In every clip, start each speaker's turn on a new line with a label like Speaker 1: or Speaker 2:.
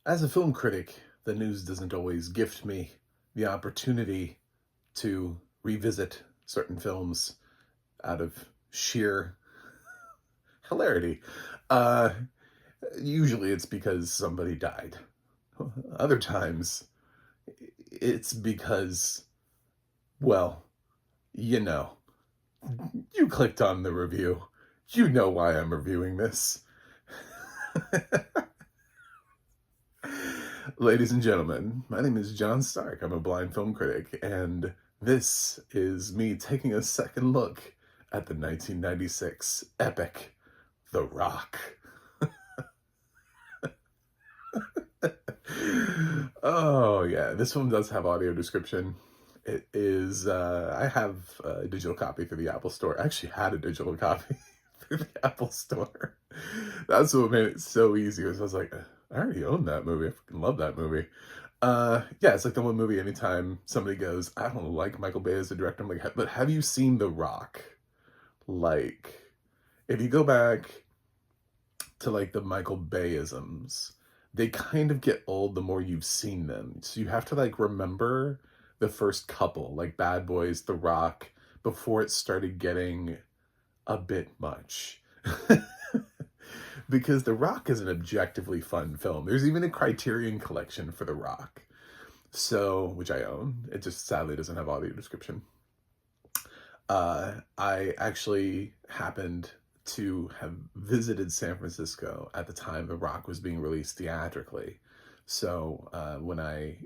Speaker 1: As a film critic, the news doesn't always gift me the opportunity to revisit certain films out of sheer hilarity. Uh, Usually it's because somebody died. Other times it's because, well, you know, you clicked on the review. You know why I'm reviewing this. Ladies and gentlemen, my name is John Stark. I'm a blind film critic, and this is me taking a second look at the 1996 epic, The Rock. Oh, yeah, this one does have audio description. It is, I have a digital copy through the Apple Store. I actually had a digital copy through the Apple Store. That's what made it so easy. Was I was like, I already own that movie. I fucking love that movie. Yeah, it's like the one movie anytime somebody goes, I don't like Michael Bay as a director, I'm like, but have you seen The Rock? Like, if you go back to like the Michael Bayisms, they kind of get old the more you've seen them. So you have to like remember the first couple, like Bad Boys, The Rock, before it started getting a bit much. Because The Rock is an objectively fun film. There's even a Criterion collection for The Rock. So, which I own. It just sadly doesn't have audio description. I actually happened to have visited San Francisco at the time The Rock was being released theatrically. So when I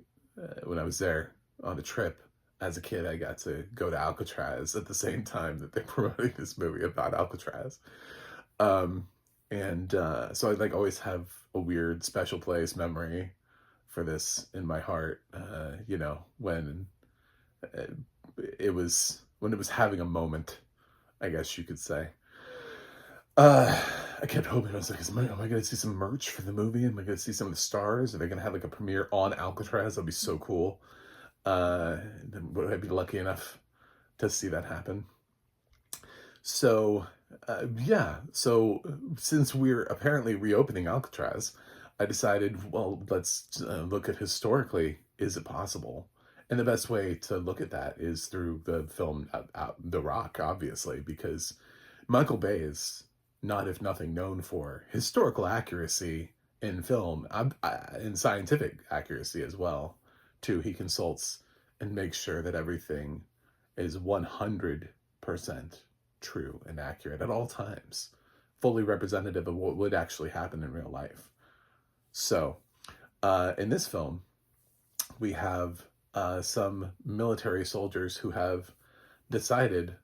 Speaker 1: was there on a trip as a kid, I got to go to Alcatraz at the same time that they're promoting this movie about Alcatraz. Um, so I like always have a weird special place memory for this in my heart. When uh, it was having a moment, I guess you could say. Uh, I kept hoping. I was like, am I going to see some merch for the movie? Am I going to see some of the stars? Are they going to have like a premiere on Alcatraz? That'd be so cool. Would I be lucky enough to see that happen? So, yeah. So, since we're apparently reopening Alcatraz, I decided, well, let's look at historically, is it possible? And the best way to look at that is through the film The Rock, obviously, because Michael Bay is not, if nothing, known for historical accuracy in film, and scientific accuracy as well. Too, he consults and makes sure that everything is 100% true and accurate at all times, fully representative of what would actually happen in real life. So, in this film, we have some military soldiers who have decided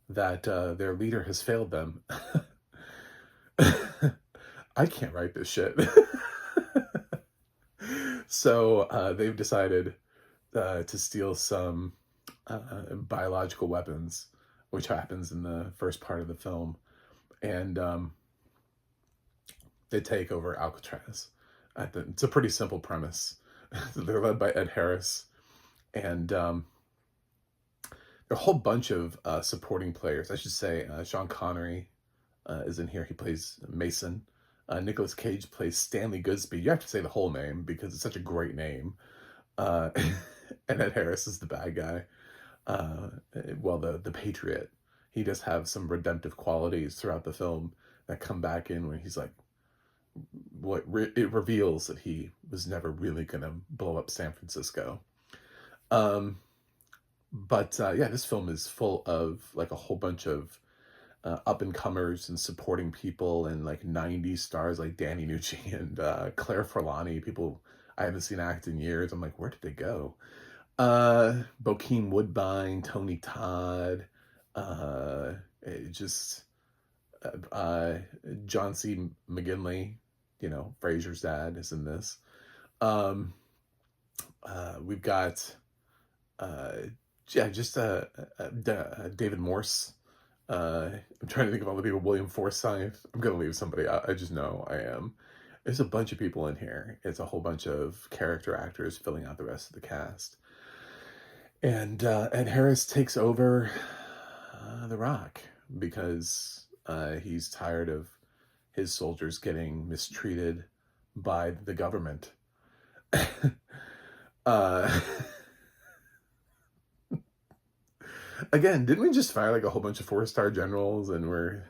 Speaker 1: that their leader has failed them. I can't write this shit. So they've decided to steal some biological weapons, which happens in the first part of the film. And they take over Alcatraz. It's a pretty simple premise. They're led by Ed Harris. And there are a whole bunch of supporting players. I should say Sean Connery is in here. He plays Mason. Nicolas Cage plays Stanley Goodspeed. You have to say the whole name because it's such a great name. Uh, and Ed Harris is the bad guy. Well, the Patriot. He does have some redemptive qualities throughout the film that come back in when he's like, it reveals that he was never really gonna blow up San Francisco. Um, but yeah, this film is full of like a whole bunch of up and comers and supporting people and like 90s stars like Danny Nucci and Claire Forlani, people I haven't seen act in years. I'm like, where did they go? Bokeem Woodbine, Tony Todd, just uh, John C. McGinley, Fraser's dad is in this. Um, we've got yeah, just David Morse. I'm trying to think of all the people. William Forsythe. I'm gonna leave somebody out. I just know I am. There's a bunch of people in here. It's a whole bunch of character actors filling out the rest of the cast. And Ed Harris takes over The Rock because he's tired of his soldiers getting mistreated by the government. uh, again, didn't we just fire like a whole bunch of 4-star generals and we're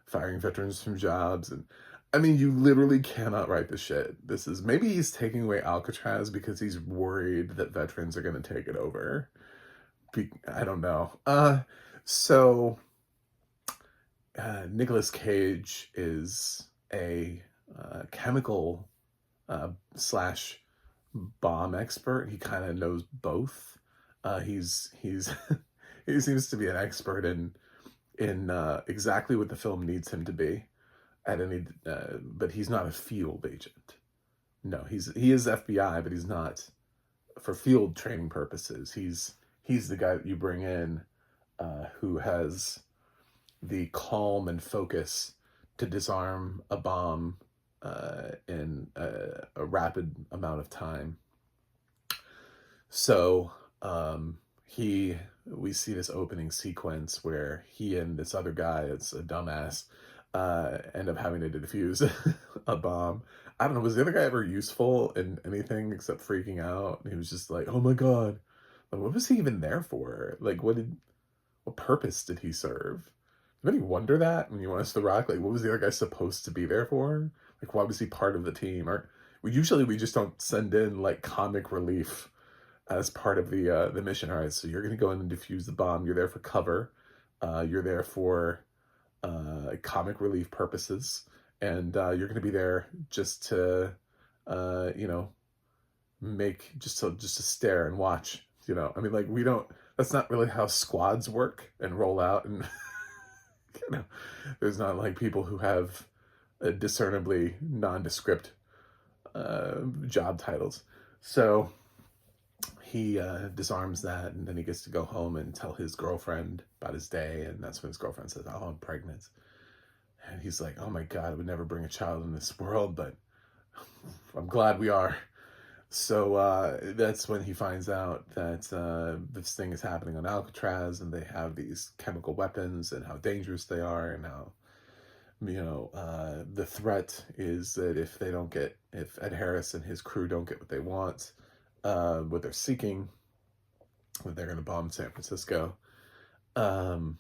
Speaker 1: firing veterans from jobs? And I mean, you literally cannot write this shit. This is maybe he's taking away Alcatraz because he's worried that veterans are going to take it over. I don't know. So Nicolas Cage is a chemical slash bomb expert. He kind of knows both. He's he seems to be an expert in exactly what the film needs him to be at any. But he's not a field agent. No, he is FBI, but he's not for field training purposes. He's the guy that you bring in who has the calm and focus to disarm a bomb in a rapid amount of time. So we see this opening sequence where he and this other guy, it's a dumbass, end up having to defuse a bomb. I don't know, was the other guy ever useful in anything except freaking out? He was just like, oh my god. Like, what was he even there for? Like, what purpose did he serve? Did you wonder that when you watch The Rock? Like, what was the other guy supposed to be there for? Like, why was he part of the team? Or we just don't send in like comic relief as part of the mission. All right, so you're gonna go in and defuse the bomb. You're there for cover. You're there for comic relief purposes, and you're gonna be there just to, make just to stare and watch. I mean, like we don't. That's not really how squads work and roll out, and there's not like people who have discernibly nondescript job titles. So he disarms that, and then he gets to go home and tell his girlfriend about his day, and that's when his girlfriend says, oh, I'm pregnant. And he's like, oh my god, I would never bring a child in this world, but I'm glad we are. So that's when he finds out that this thing is happening on Alcatraz, and they have these chemical weapons, and how dangerous they are, and how the threat is that if Ed Harris and his crew don't get what they want, what they're seeking, that they're going to bomb San Francisco. So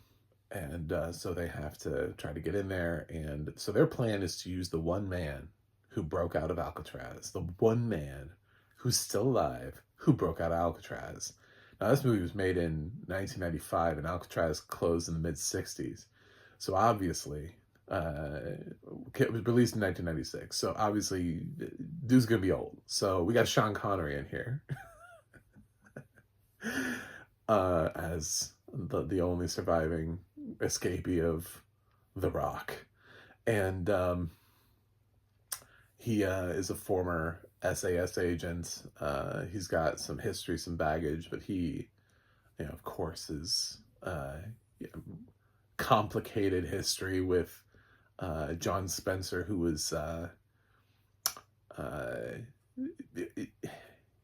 Speaker 1: they have to try to get in there. And so their plan is to use the one man who broke out of Alcatraz, the one man who's still alive, who broke out of Alcatraz. Now, this movie was made in 1995, and Alcatraz closed in the mid-60s. So obviously, it was released in 1996. So obviously, dude's going to be old. So we got Sean Connery in here as the only surviving escapee of The Rock. And he is a former SAS agent. He's got some history, some baggage, but he, of course, is complicated history with John Spencer, who was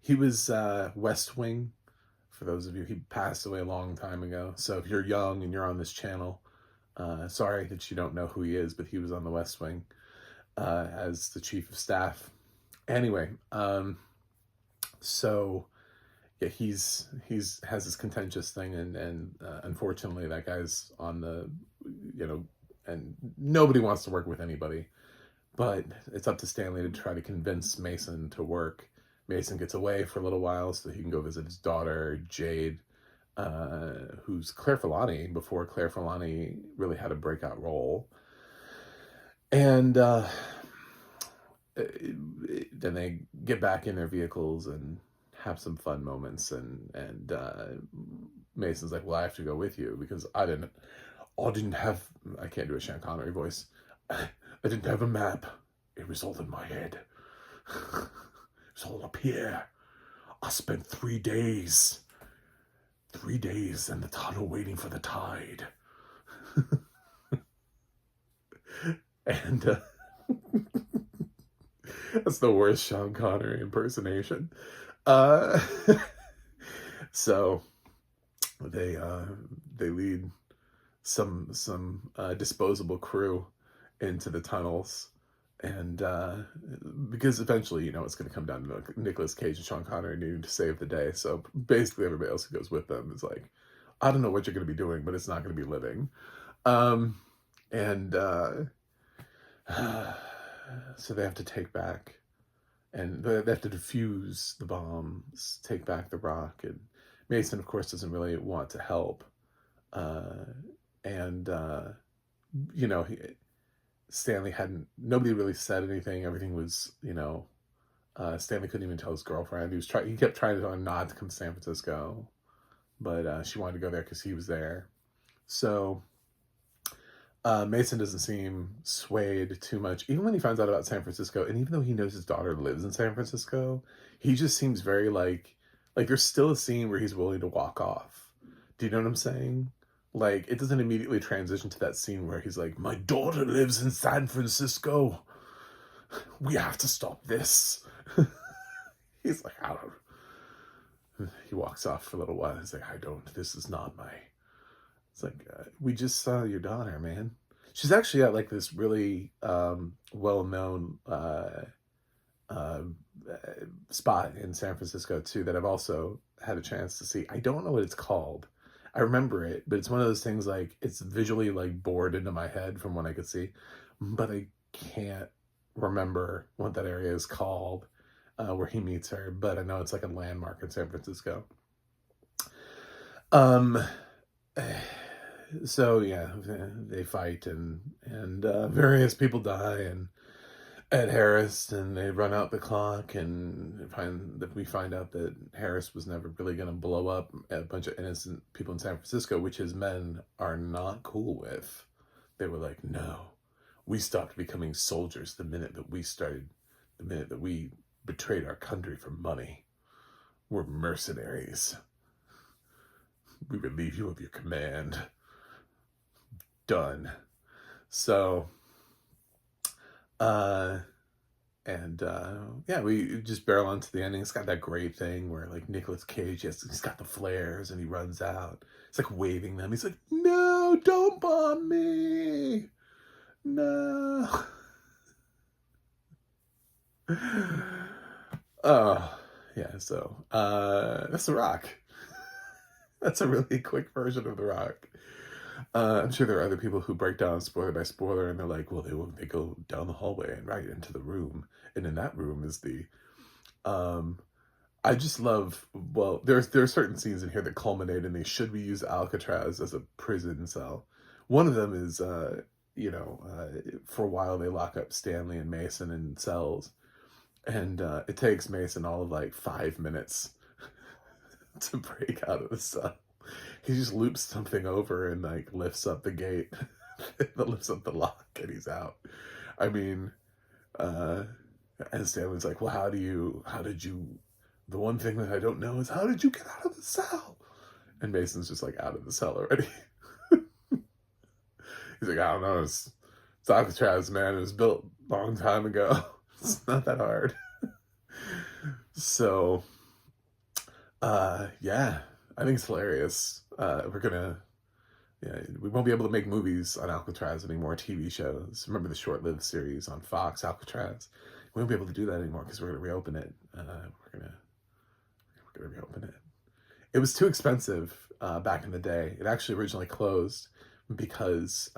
Speaker 1: he was West Wing. For those of you, he passed away a long time ago. So if you're young and you're on this channel, sorry that you don't know who he is, but he was on the West Wing as the chief of staff. Anyway, so yeah, he's has this contentious thing, and unfortunately, that guy's on the, and nobody wants to work with anybody, but it's up to Stanley to try to convince Mason to work. Mason gets away for a little while so he can go visit his daughter, Jade, who's Claire Filani, before Claire Filani really had a breakout role. And then they get back in their vehicles and have some fun moments, and Mason's like, well, I have to go with you because I can't do a Sean Connery voice. I didn't have a map. It was all in my head. It's all up here. I spent 3 days in the tunnel waiting for the tide. And that's the worst Sean Connery impersonation. So they lead some disposable crew into the tunnels, And because eventually, it's going to come down to Nicolas Cage and Sean Connery needing to save the day. So basically, everybody else who goes with them is like, I don't know what you're going to be doing, but it's not going to be living. Um, and so they have to take back, and they have to defuse the bombs, take back the rock. And Mason, of course, doesn't really want to help. Uh, and, Stanley nobody really said anything. Everything was, Stanley couldn't even tell his girlfriend. He kept trying to tell her not to come to San Francisco, but she wanted to go there because he was there. So Mason doesn't seem swayed too much, even when he finds out about San Francisco. And even though he knows his daughter lives in San Francisco, he just seems very like there's still a scene where he's willing to walk off. Do you know what I'm saying? Like, it doesn't immediately transition to that scene where he's like, my daughter lives in San Francisco. We have to stop this. He's like, I don't. He walks off for a little while. He's like, this is not my. It's like, we just saw your daughter, man. She's actually at like this really well-known spot in San Francisco too that I've also had a chance to see. I don't know what it's called. I remember it, but it's one of those things like it's visually like bored into my head from what I could see, but I can't remember what that area is called where he meets her. But I know it's like a landmark in San Francisco. So yeah, they fight and various people die and at Harris, and they run out the clock, and we find out that Harris was never really going to blow up a bunch of innocent people in San Francisco, which his men are not cool with. They were like, no, we stopped becoming soldiers the minute that we betrayed our country for money. We're mercenaries. We relieve you of your command. Done. So, we just barrel on to the ending. It's got that great thing where like Nicolas Cage, he's got the flares and he runs out. It's like waving them. He's like, no, don't bomb me. No. Oh, yeah. So, that's The Rock. That's a really quick version of The Rock. I'm sure there are other people who break down spoiler by spoiler, and they're like, well, they go down the hallway and right into the room, and in that room is the I just love, well, there are certain scenes in here that culminate in the should we use Alcatraz as a prison cell. One of them is for a while they lock up Stanley and Mason in cells, and it takes Mason all of like 5 minutes to break out of the cell. He just loops something over and like lifts up the gate that lifts up the lock, and he's out. I mean, and Stanley's like, well, the one thing that I don't know is how did you get out of the cell? And Mason's just like out of the cell already. He's like, I don't know, it's Alcatraz, man. It was built a long time ago. It's not that hard. So, yeah, I think it's hilarious. We won't be able to make movies on Alcatraz anymore, TV shows. Remember the short-lived series on Fox, Alcatraz? We won't be able to do that anymore because we're going to reopen it. We're going to reopen it. It was too expensive back in the day. It actually originally closed because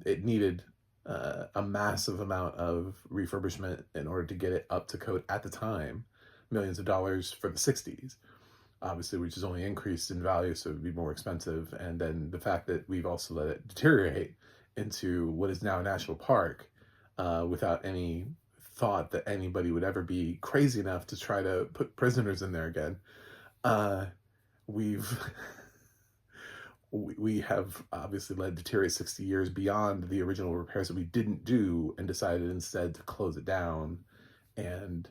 Speaker 1: it needed a massive amount of refurbishment in order to get it up to code at the time, millions of dollars for the 60s. Obviously, which has only increased in value, so it would be more expensive. And then the fact that we've also let it deteriorate into what is now a national park without any thought that anybody would ever be crazy enough to try to put prisoners in there again. We have obviously let it deteriorate 60 years beyond the original repairs that we didn't do, and decided instead to close it down and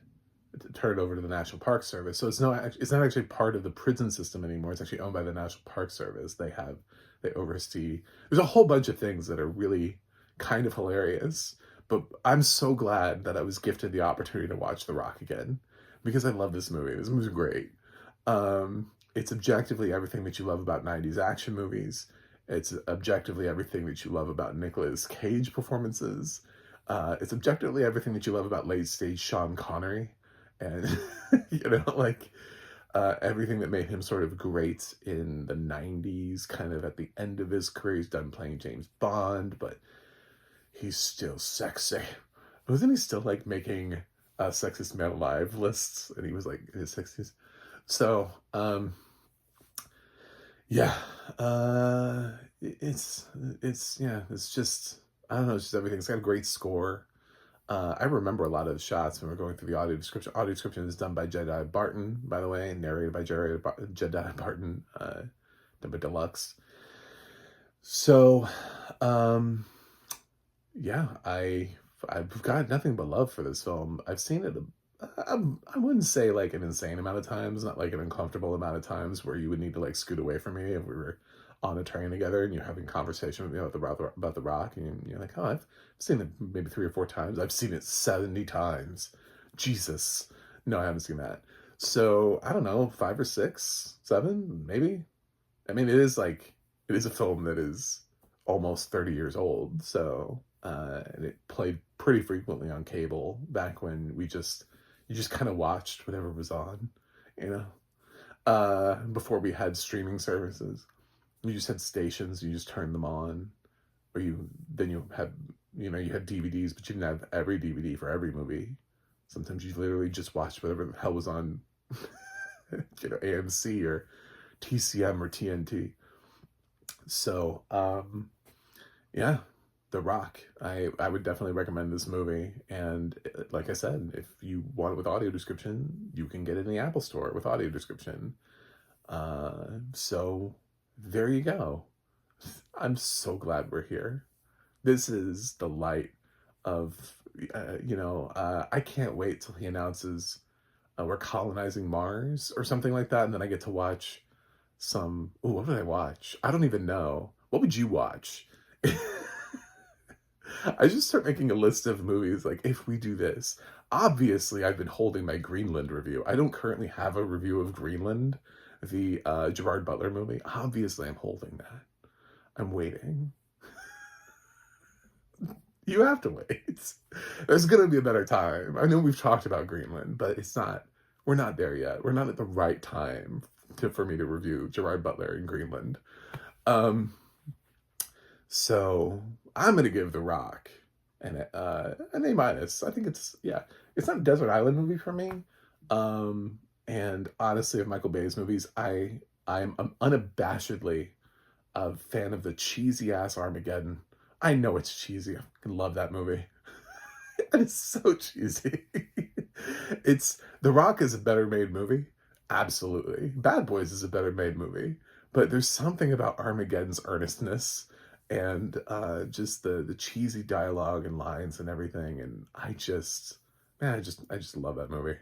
Speaker 1: to turn it over to the National Park Service. So it's not actually part of the prison system anymore. It's actually owned by the National Park Service. They oversee. There's a whole bunch of things that are really kind of hilarious. But I'm so glad that I was gifted the opportunity to watch The Rock again, because I love this movie. This movie's great. It's objectively everything that you love about 90s action movies. It's objectively everything that you love about Nicolas Cage performances. It's objectively everything that you love about late stage Sean Connery, and like everything that made him sort of great in the '90s, kind of at the end of his career. He's done playing James Bond, but he's still sexy. Wasn't he still like making sexiest man alive lists? And he was like in his 60s. So, yeah, it's just, I don't know, it's just everything. It's got a great score. I remember a lot of the shots when we're going through the audio description. Audio description is done by Jedi Barton, by the way, and narrated by Jedi Barton, done by Deluxe. So, yeah, I've got nothing but love for this film. I've seen it. I wouldn't say like an insane amount of times, not like an uncomfortable amount of times where you would need to like scoot away from me if we were on a train together and you're having a conversation with me about the Rock, and you're like, oh, I've seen it maybe 3 or 4 times. I've seen it 70 times. Jesus, no, I haven't seen that. So I don't know, 5 or 6, 7, maybe. I mean, it is a film that is almost 30 years old. So and it played pretty frequently on cable back when you just kind of watched whatever was on, before we had streaming services. You just had stations, you just turned them on, or you had, you had DVDs, but you didn't have every DVD for every movie. Sometimes you literally just watched whatever the hell was on, AMC or TCM or TNT. So, yeah, The Rock. I would definitely recommend this movie. And like I said, if you want it with audio description, you can get it in the Apple Store with audio description. So there you go. I'm so glad we're here. This is the light of, I can't wait till he announces we're colonizing Mars or something like that. And then I get to watch what did I watch? I don't even know. What would you watch? I just start making a list of movies like, if we do this. Obviously, I've been holding my Greenland review. I don't currently have a review of Greenland, the Gerard Butler movie. Obviously, I'm holding that. I'm waiting. You have to wait. There's going to be a better time. I know we've talked about Greenland, but we're not there yet. We're not at the right time for me to review Gerard Butler in Greenland. So I'm going to give The Rock an A minus. I think it's not a desert island movie for me. And honestly, of Michael Bay's movies, I'm unabashedly a fan of the cheesy ass Armageddon. I know it's cheesy. I love that movie. It's so cheesy. The Rock is a better made movie. Absolutely. Bad Boys is a better made movie. But there's something about Armageddon's earnestness and just the cheesy dialogue and lines and everything. And I just love that movie.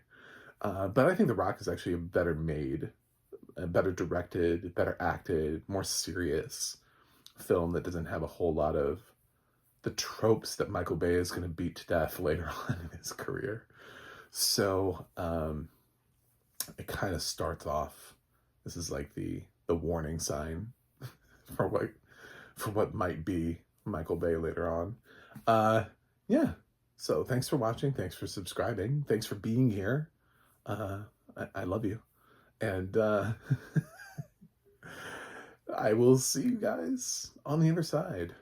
Speaker 1: But I think The Rock is actually a better made, a better directed, better acted, more serious film that doesn't have a whole lot of the tropes that Michael Bay is going to beat to death later on in his career. So it kind of starts off. This is like the warning sign for what might be Michael Bay later on. Yeah. So thanks for watching. Thanks for subscribing. Thanks for being here. I love you. And I will see you guys on the other side.